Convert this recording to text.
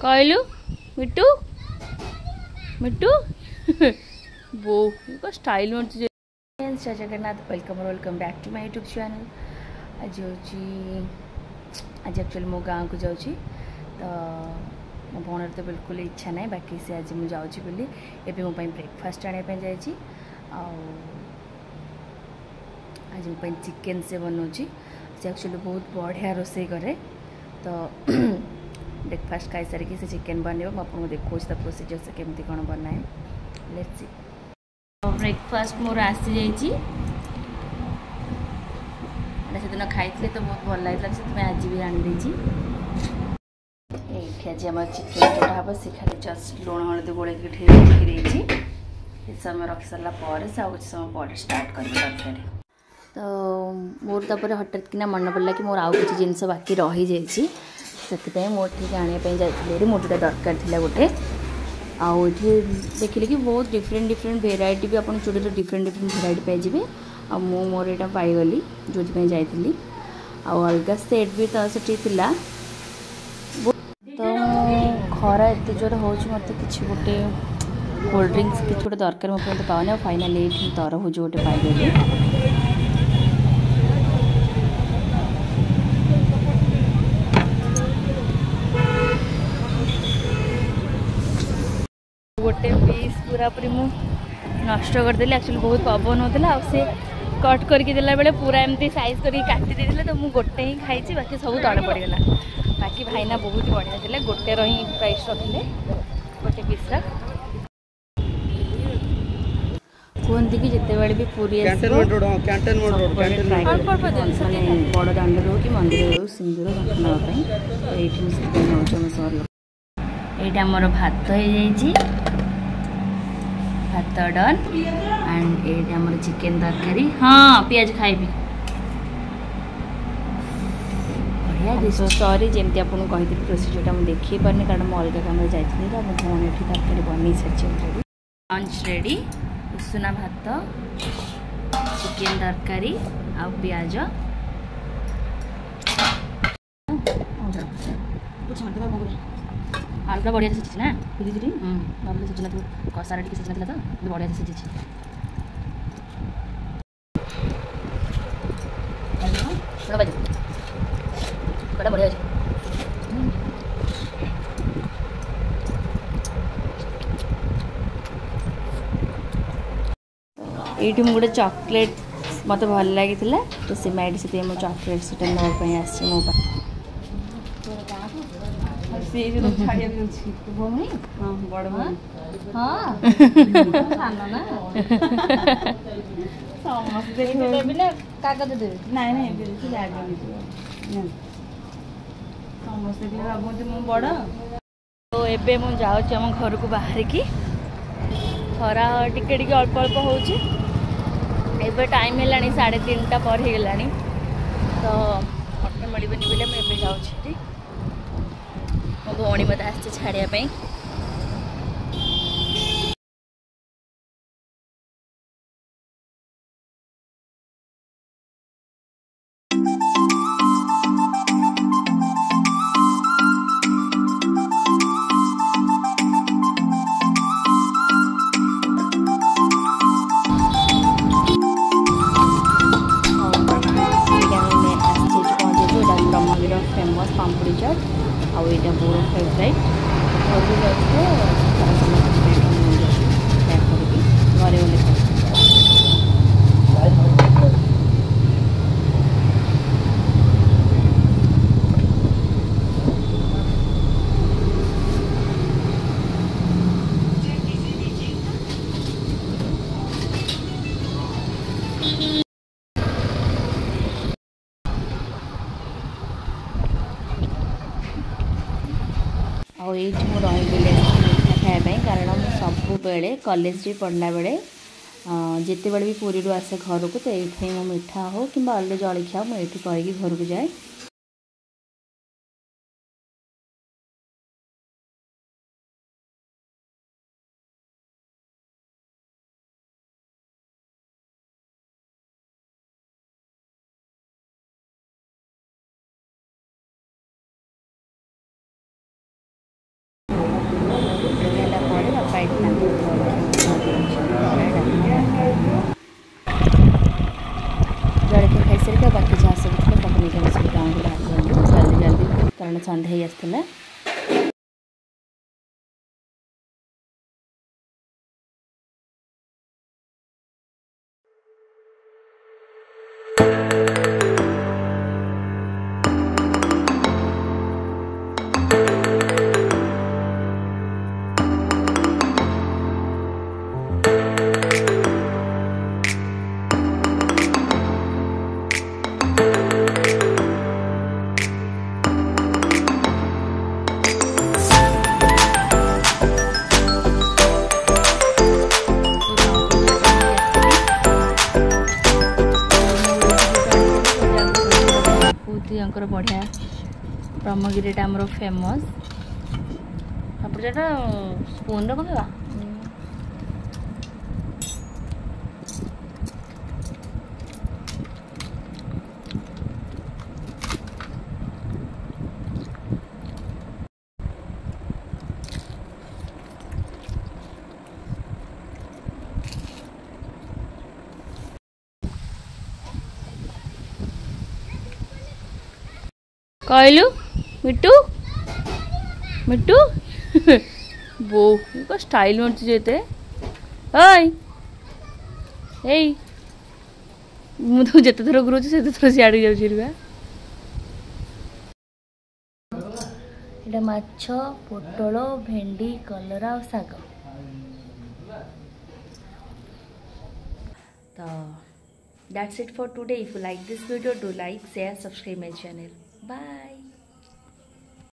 कहलु मिट्टू मिट्टू बो को स्टाइल मारती जय Jagannath welcome back to my YouTube channel. आज आज एक्चुअली मो गाँव को जाऊँगी तो मो भौणर तो बिल्कुल इच्छा ना बाकी से आज मुझे जाऊँगी बोली एवं मो ब्रेकफास्ट आने जाइए आज मो चिकेन से बनाऊँगी से एक्चुअली बहुत बढ़िया रोसे करे तो ब्रेकफास्ट खाई सारिकी से चिकेन बन आपको देखो प्रोसीजर से केमती कौन बनाए लेट्स सी। ब्रेकफास्ट मोर आसी जाइए से दिन खाई तो बहुत भल लगे से आज भी आनी ये आज आम चिकेन जोटा हम सी खाली जस्ट लुण हलदी गोल रखी समय रखी सारा पर से कुछ समय पर स्टार्ट कर तरकारी तो मोर तापर हठात किना मन पड़ा कि मोर आउ किसी जिनस बाकी रही जाइए से मोटे आने जाइए मोर जोटा दरकार थी गोटे आउे देखिले कि बहुत डिफरेंट डिफरेंट भेराइटी भी आपन चूड़ी डिफरेंट डिफरेंट भेराइटी पाइबे आ मो मोर यहाँ पाईगली जो जाइली अलग सेट भी तो से तो खरा एत जोर हो मत कि गोटे कोल्ड ड्रिंक्स कि गोटे दरकार मुझे पाने फाइनाली ये तरबूज गोटे पाईगली गोटे पीस पूरा पूरी मु नष्ट करदेली एक्चुअली बहुत पवन होता से कट करके देला बेले पूरा एमती साइज करके काटी देते तो मुझे गोटे ही खाई बाकी सब तले पड़गला बाकी भाईना बहुत बढ़िया थे गोटे ही प्राइस रखिले गोटे पीस कहते कि जिते भी पूरी बड़ दाण्ड हो कि मंदिर हो सिंदूर नापी ये सहर ये मोर भात हो भात डन एंड ये आम चिकेन तरकारी हाँ पियाज खाइबी बढ़िया डिश सॉरी जमी आपको कही प्रोसीजरटा मुझे देखी पारनी कारण मुझे अलग कम जाइए तो मुझे भौणी ये तरकारी बन सारी लंच रेडी उषुना भात चिकेन तरकारी आ पियाज आलूटा बढ़िया से सीझी ना सीझी भाई सीझी ना कषार टी सीझी ना तो बढ़िया से सीझी बढ़िया ये गोटे चॉकलेट मत भल लगी तो से माइड से चॉकलेट से नापी आसी मो कागज देवे समस्ते भावती मु बड़ तो एबे मु जाम घर को बाहर की खरा टिके टिके अल्प अल्प हो टाइम है 3:30 पर हो गलानी तो ऑटो मिलबनी बोले मुझे जाऊँ मो भौणी मत आसছে छाड़िया ब्रह्मगिर फेमस पाम्पुड़ी चाट आउ ये मोर फेवरेट घरे गले ये रही खायापी कारण सब बेले कॉलेज पढ़ला बेले जिते बड़े भी पुरी आसे घर को तो ये मो मिठा हो कि अलग जलखिया मुझे करके घर को जाए। फ्राइड जड़े खाई सारे बाकी जहाँ सब थे ताको नहीं सब गाँव को बाहर जल्दी जल्दी कारण सन्ध्या ही आसला। बढ़िया ब्रह्मगिरीटा आमर फेमस आपटा स्पून पकड़ा कहलु मिट्टू मिट्टू बो का स्टाइल मारती जेते ओय ए मु तो जते थर गुरुछ सेते थर सियाड़ी जाउ छिरबा एटा माछ पोटल भेंडी कलरा और साग तो that's it for today. If you like this video, do like, share, subscribe my channel. Bye.